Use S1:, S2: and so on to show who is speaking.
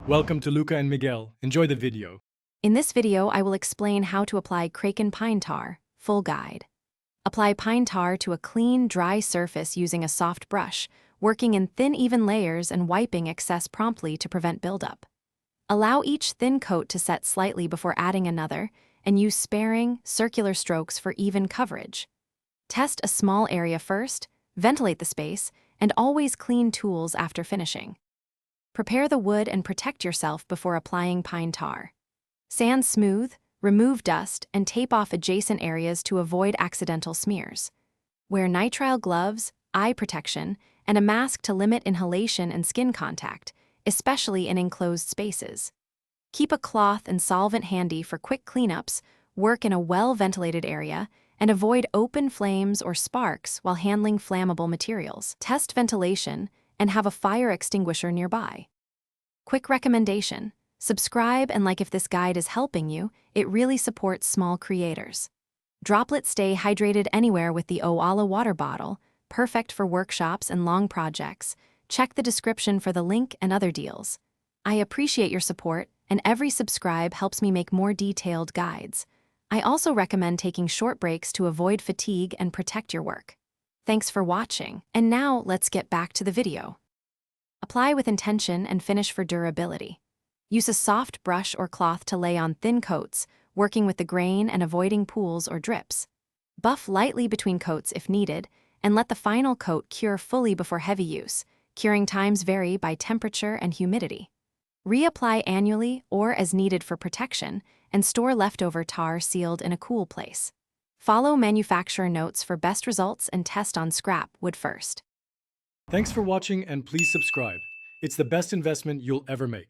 S1: Welcome to Luca and Miguel. Enjoy the video.
S2: In this video, I will explain how to apply Kraken pine tar, full guide. Apply pine tar to a clean, dry surface using a soft brush, working in thin, even layers and wiping excess promptly to prevent buildup. Allow each thin coat to set slightly before adding another, and use sparing, circular strokes for even coverage. Test a small area first, ventilate the space, and always clean tools after finishing. Prepare the wood and protect yourself before applying pine tar. Sand smooth, remove dust, and tape off adjacent areas to avoid accidental smears. Wear nitrile gloves, eye protection, and a mask to limit inhalation and skin contact, especially in enclosed spaces. Keep a cloth and solvent handy for quick cleanups, work in a well-ventilated area, and avoid open flames or sparks while handling flammable materials. Test ventilation and have a fire extinguisher nearby. Quick recommendation: subscribe and like if this guide is helping you. It really supports small creators. Droplets stay hydrated anywhere with the Owala water bottle, perfect for workshops and long projects. Check the description for the link and other deals. I appreciate your support, and every subscribe helps me make more detailed guides. I also recommend taking short breaks to avoid fatigue and protect your work. Thanks for watching, and now let's get back to the video. Apply with intention and finish for durability. Use a soft brush or cloth to lay on thin coats, working with the grain and avoiding pools or drips. Buff lightly between coats if needed, and let the final coat cure fully before heavy use. Curing times vary by temperature and humidity. Reapply annually or as needed for protection, and store leftover tar sealed in a cool place. Follow manufacturer notes for best results and test on scrap wood first.
S1: Thanks for watching and please subscribe. It's the best investment you'll ever make.